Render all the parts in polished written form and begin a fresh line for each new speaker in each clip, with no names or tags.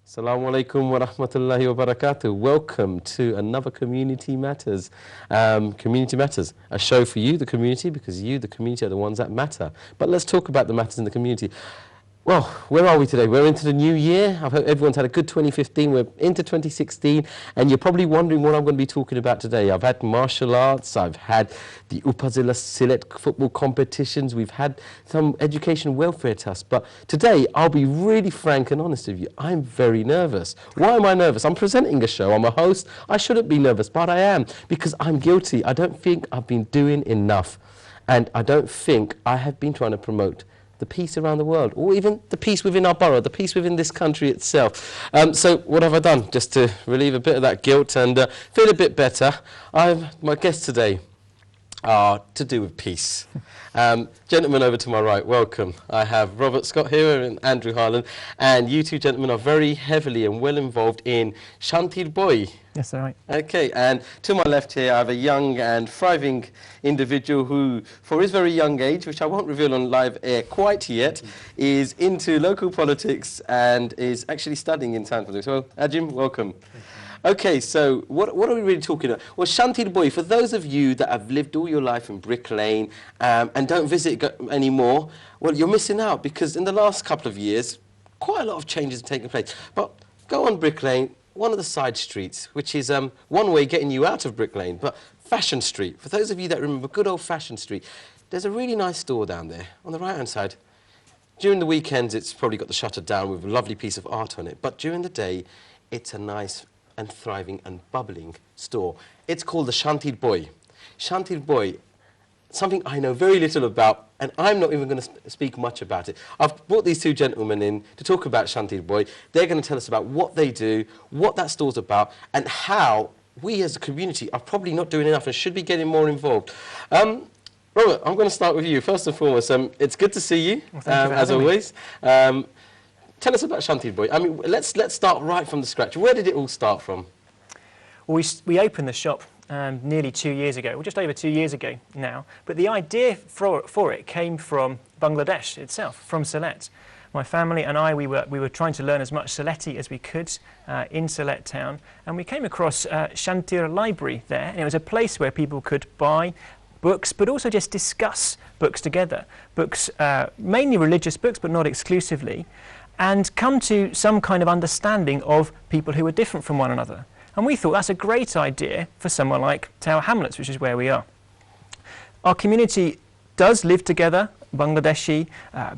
Assalamu alaikum wa rahmatullahi wa barakatuh. Welcome to another Community Matters. Community Matters, a show for you, the community, because you, the community, are the ones that matter. But let's talk about the matters in the community. Well, where are we today? We're into the new year. I hope everyone's had a good 2015. We're into 2016, and you're probably wondering what I'm going to be talking about today. I've had martial arts, I've had the Upazila Silet football competitions, we've had some education welfare tests, but today I'll be really frank and honest with you. I'm very nervous. Why am I nervous? I'm presenting a show, I'm a host. I shouldn't be nervous, but I am, because I'm guilty. I don't think I've been doing enough, and I don't think I have been trying to promote the peace around the world, or even the peace within our borough, the peace within this country itself. So what have I done just to relieve a bit of that guilt and feel a bit better? My guests today are to do with peace. Gentlemen over to my right, welcome. I have Robert Scott here and Andrew Harlan, and you two gentlemen are very heavily and well involved in Shantir Boy.
Yes, all right.
Okay, and to my left here I have a young and thriving individual who, for his very young age, which I won't reveal on live air quite yet, is into local politics and is actually studying in town politics. Well, Ajim, welcome. Okay, so what are we really talking about? Well, Shantir Boy, for those of you that have lived all your life in Brick Lane and don't visit anymore, well, you're missing out, because in the last couple of years, quite a lot of changes have taken place. But go on Brick Lane, one of the side streets, which is one way getting you out of Brick Lane, but Fashion Street. For those of you that remember good old Fashion Street, there's a really nice store down there on the right-hand side. During the weekends, it's probably got the shutter down with a lovely piece of art on it, but during the day, it's a nice and thriving and bubbling store. It's called the Shantir Boy. Shantir Boy, something I know very little about, and I'm not even going to speak much about it. I've brought these two gentlemen in to talk about Shantir Boy. They're going to tell us about what they do, what that store's about, and how we as a community are probably not doing enough and should be getting more involved. Robert, I'm going to start with you. First and foremost, it's good to see you,
well,
as always. Tell us about Shantir Boy. I mean, let's start right from the scratch. Where did it all start from?
Well, we opened the shop nearly 2 years ago, or just over 2 years ago now. But the idea for it came from Bangladesh itself, from Sylhet. My family and I, we were trying to learn as much Sylheti as we could in Sylhet town, and we came across Shantir Library there, and it was a place where people could buy books, but also just discuss books together. Books, mainly religious books, but not exclusively, and come to some kind of understanding of people who are different from one another. And we thought that's a great idea for somewhere like Tower Hamlets, which is where we are. Our community does live together, Bangladeshi,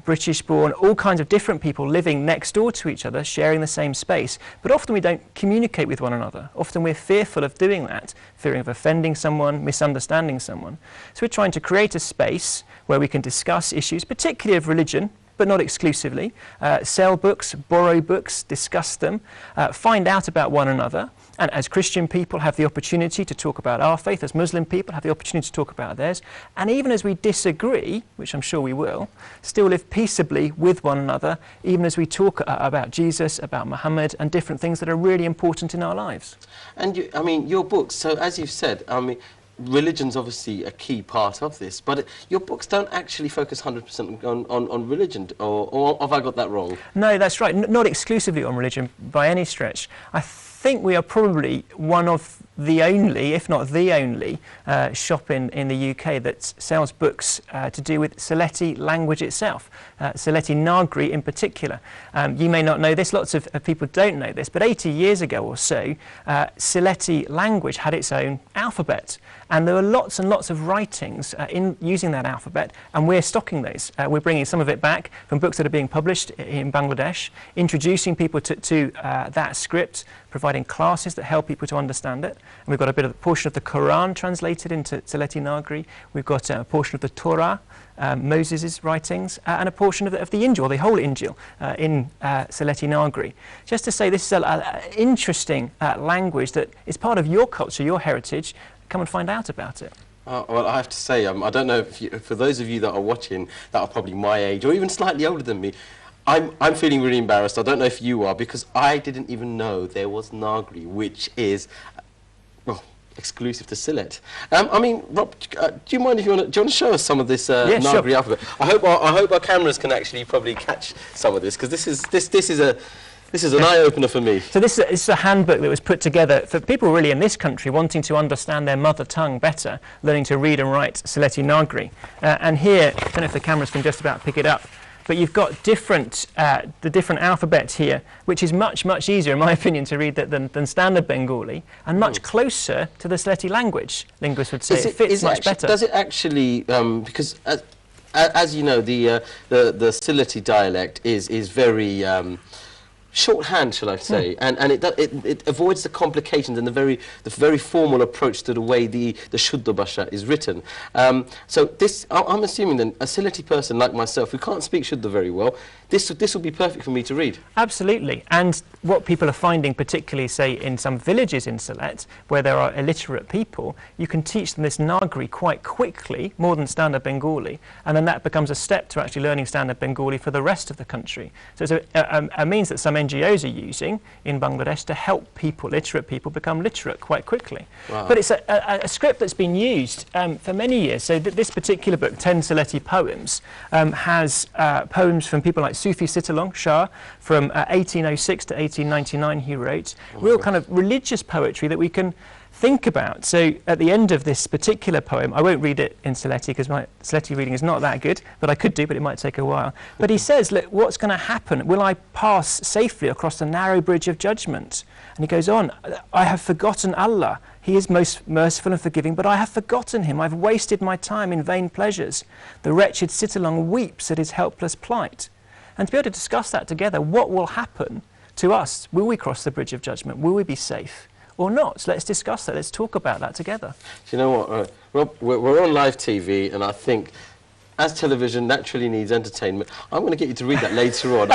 British-born, all kinds of different people living next door to each other, sharing the same space. But often we don't communicate with one another. Often we're fearful of doing that, fearing of offending someone, misunderstanding someone. So we're trying to create a space where we can discuss issues, particularly of religion, but not exclusively, sell books, borrow books, discuss them, find out about one another, and as Christian people have the opportunity to talk about our faith, as Muslim people have the opportunity to talk about theirs, and even as we disagree, which I'm sure we will, still live peaceably with one another, even as we talk about Jesus, about Muhammad, and different things that are really important in our lives. And
I mean, your books, so as you've said, I mean, religion's obviously a key part of this, but your books don't actually focus 100% on religion, or have I got that wrong?
No, that's right. Not exclusively on religion by any stretch. I think we are probably one of the only, if not the only, shop in the UK that sells books to do with Sylheti language itself, Sylheti Nagri in particular. You may not know this, lots of people don't know this, but 80 years ago or so, Sylheti language had its own alphabet, and there were lots and lots of writings in using that alphabet, and we're stocking those. We're bringing some of it back from books that are being published in Bangladesh, introducing people to that script, providing classes that help people to understand it. And we've got a bit of a portion of the Quran translated into Sylheti Nagri. We've got a portion of the Torah, Moses' writings, and a portion of the Injil, the whole Injil, in Sylheti Nagri. Just to say, this is an interesting language that is part of your culture, your heritage. Come and find out about it.
Well, I have to say, I don't know if for those of you that are watching that are probably my age or even slightly older than me, I'm feeling really embarrassed. I don't know if you are, because I didn't even know there was Nagri, which is, well, exclusive to Sylhet. I mean, Rob, do you mind if do you want to show us some of this Nagri alphabet? I hope our cameras can actually probably catch some of this, because this is This is an eye-opener for me.
So this is a handbook that was put together for people really in this country wanting to understand their mother tongue better, learning to read and write Sylheti Nagri. And here, I don't know if the cameras can just about pick it up, but you've got different, the different alphabets here, which is much, much easier, in my opinion, to read than standard Bengali, and much closer to the Sylheti language, linguists would say. It fits much better.
Does it actually, because as you know, the Sylheti dialect is very shorthand, shall I say, and it avoids the complications and the very formal approach to the way the Shuddha Bhasha is written. So this, I'm assuming then, a Sylheti person like myself who can't speak Shuddha very well, this will be perfect for me to read.
Absolutely, and what people are finding, particularly say in some villages in Sylhet where there are illiterate people, you can teach them this Nagri quite quickly, more than standard Bengali, and then that becomes a step to actually learning standard Bengali for the rest of the country. So it's a means that some NGOs are using in Bangladesh to help people, literate people, become literate quite quickly.
Wow.
But it's a script that's been used for many years. So this particular book, 10 Sylheti Poems, has poems from people like Sufi Sitalong Shah from 1806 to 1899 he wrote, real kind of religious poetry that we can think about. So at the end of this particular poem, I won't read it in Sylheti because my Sylheti reading is not that good, but I could do, but it might take a while. But he says, look, what's going to happen? Will I pass safely across the narrow bridge of judgment? And he goes on, I have forgotten Allah. He is most merciful and forgiving, but I have forgotten him. I've wasted my time in vain pleasures. The wretched Sitalong weeps at his helpless plight. And to be able to discuss that together, what will happen to us? Will we cross the bridge of judgment? Will we be safe or not? So let's discuss that. Let's talk about that together.
Do you know what, Rob, we're on live TV, and I think as television naturally needs entertainment, I'm going to get you to read that later on.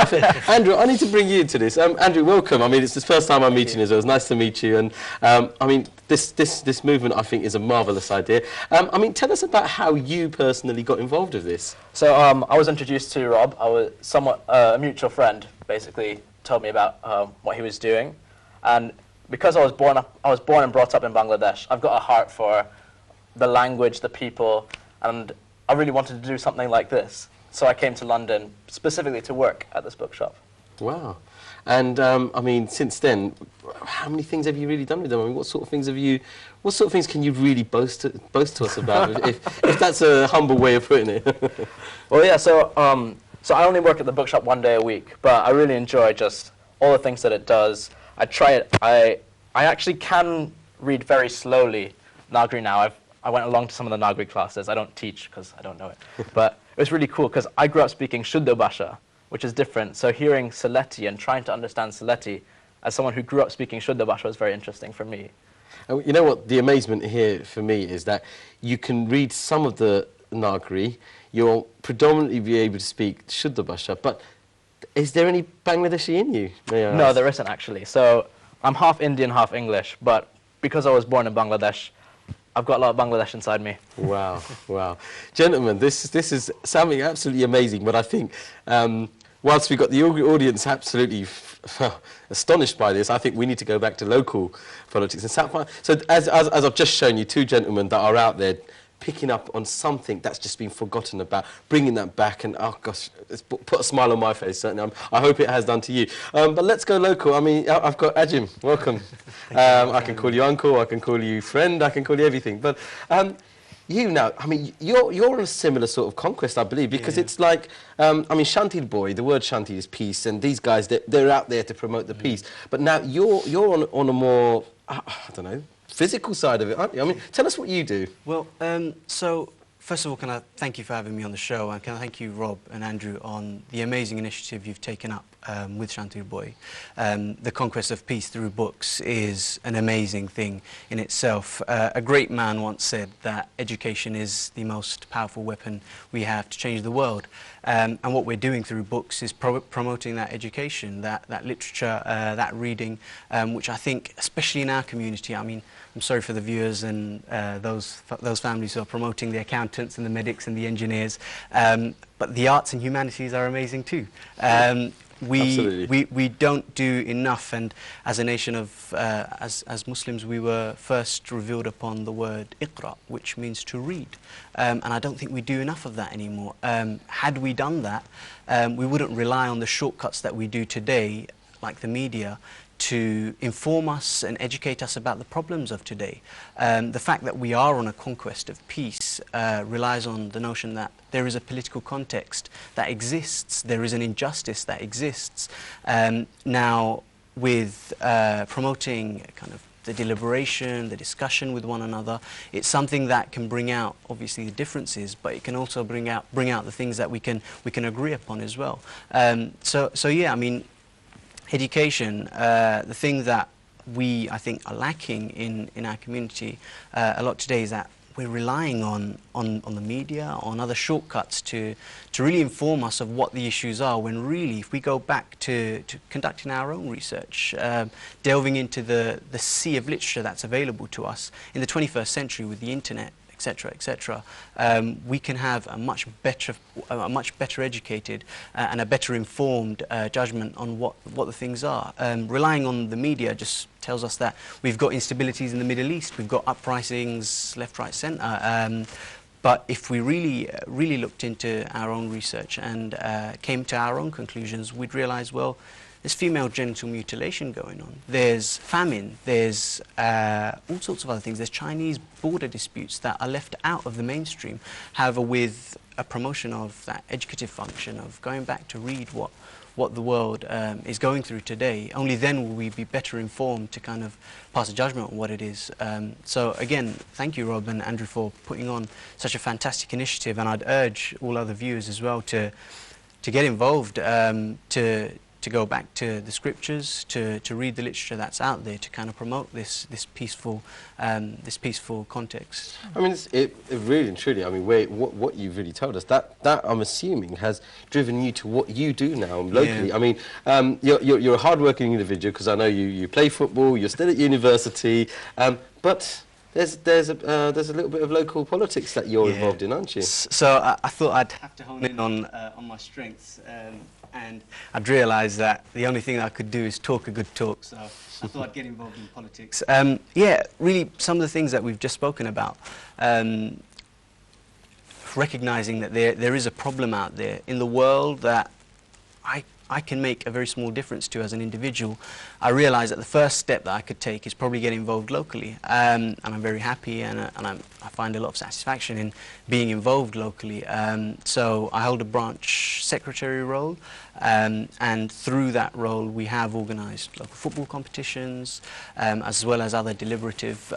Andrew, I need to bring you into this. Andrew, welcome. I mean, it's the first time I'm meeting you, so it's nice to meet you. And I mean, this movement, I think, is a marvellous idea. I mean, tell us about how you personally got involved with this.
So I was introduced to Rob. I was somewhat a mutual friend, basically, told me about what he was doing, and because I was born and brought up in Bangladesh, I've got a heart for the language, the people, and I really wanted to do something like this. So I came to London specifically to work at this bookshop.
Wow. And I mean, since then, how many things have you really done with them? I mean, what sort of things can you really boast to us about, if that's a humble way of putting it?
Well, yeah, so I only work at the bookshop 1 day a week, but I really enjoy just all the things that it does. I try it. I actually can read very slowly Nagri now. I went along to some of the Nagri classes. I don't teach because I don't know it. But it was really cool because I grew up speaking Shuddha Bhasha, which is different. So hearing Sylheti and trying to understand Sylheti as someone who grew up speaking Shuddha Bhasha was very interesting for me.
You know what, the amazement here for me is that you can read some of the Nagri, you'll predominantly be able to speak Shuddha Bhasha, but is there any Bangladeshi in you?
No, there isn't actually. So I'm half Indian, half English, but because I was born in Bangladesh, I've got a lot of Bangladesh inside me.
Wow, wow. Gentlemen, this is something absolutely amazing, but I think whilst we've got the audience absolutely astonished by this, I think we need to go back to local politics in South Wales. So as I've just shown you, two gentlemen that are out there picking up on something that's just been forgotten about, bringing that back, and oh gosh, it's put a smile on my face, certainly. I hope it has done to you. But let's go local. I mean, I've got Ajim, welcome. I can call you uncle, I can call you friend, I can call you everything. But you now, I mean, you're on a similar sort of conquest, I believe, because it's like, I mean, Shanti Boy, the word Shanti is peace, and these guys, they're out there to promote the peace. But now you're on a more, I don't know, physical side of it, aren't you? I mean, tell us what you do.
Well, so first of all, can I thank you for having me on the show, and can I thank you, Rob and Andrew, on the amazing initiative you've taken up with Shanti Boy. The conquest of peace through books is an amazing thing in itself. A great man once said that education is the most powerful weapon we have to change the world. And what we're doing through books is promoting that education, that literature, that reading, which I think, especially in our community, I mean, I'm sorry for the viewers and those families who are promoting the accountants and the medics and the engineers, but the arts and humanities are amazing too. We don't do enough, and as a nation of, as Muslims, we were first revealed upon the word Iqra, which means to read, and I don't think we do enough of that anymore. Had we done that, we wouldn't rely on the shortcuts that we do today, like the media, to inform us and educate us about the problems of today. The fact that we are on a conquest of peace relies on the notion that there is a political context that exists, there is an injustice that exists. Now, with promoting kind of the deliberation, the discussion with one another, it's something that can bring out obviously the differences, but it can also bring out the things that we can agree upon as well. So yeah, I mean, education, the thing that I think are lacking in our community a lot today is that we're relying on the media, on other shortcuts to really inform us of what the issues are, when really, if we go back to conducting our own research, delving into the sea of literature that's available to us in the 21st century with the internet, etc., we can have a much better educated and a better informed judgment on what the things are. Relying on the media just tells us that we've got instabilities in the Middle East, we've got uprisings left, right, centre. But if we really looked into our own research and came to our own conclusions, we'd realise, well, there's female genital mutilation going on, there's famine, there's all sorts of other things, there's Chinese border disputes that are left out of the mainstream. However, with a promotion of that educative function of going back to read what the world is going through today, only then will we be better informed to kind of pass a judgment on what it is. So again, thank you, Rob and Andrew, for putting on such a fantastic initiative, and I'd urge all other viewers as well to get involved, to go back to the scriptures, to read the literature that's out there, to kind of promote this peaceful context.
I mean, it really and truly, I mean, what you've really told us, that I'm assuming has driven you to what you do now locally. Yeah. I mean, you're a hard-working individual, because I know you play football, you're still at university, but there's a little bit of local politics that you're involved in, aren't you?
So I thought I'd have to hone in on my strengths. And I'd realised that the only thing that I could do is talk a good talk, so I thought I'd get involved in politics. Yeah, really, some of the things that we've just spoken about, recognising that there is a problem out there in the world that I can make a very small difference to as an individual. I realise that the first step that I could take is probably get involved locally, and I'm very happy, and I find a lot of satisfaction in being involved locally. So I hold a branch secretary role, and through that role we have organised local football competitions, as well as other deliberative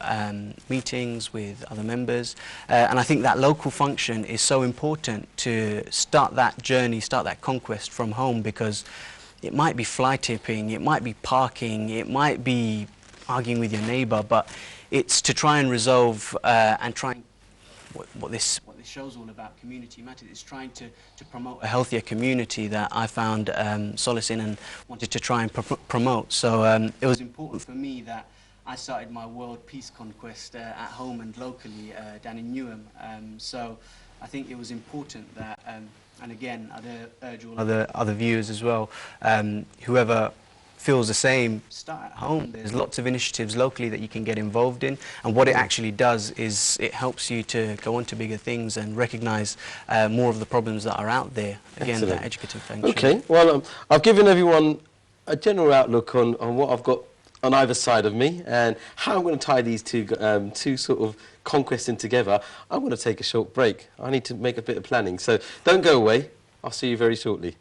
meetings with other members, and I think that local function is so important to start that journey, start that conquest from home, because it might be fly tipping, it might be parking, it might be arguing with your neighbour, but it's to try and resolve and try and what this show's all about, community matters. It's trying to promote a healthier community that I found solace in and wanted to try and promote. So it was important for me that I started my world peace conquest at home and locally down in Newham. So I think it was important that, and again, I'd urge all other viewers as well, whoever feels the same, start at home. There's lots of initiatives locally that you can get involved in, and what it actually does is it helps you to go on to bigger things and recognise more of the problems that are out there. Again,
Excellent.
that educative function.
Okay, well, I've given everyone a general outlook on what I've got on either side of me and how I'm going to tie these two sort of conquests in together. I'm going to take a short break. I need to make a bit of planning, so don't go away. I'll see you very shortly.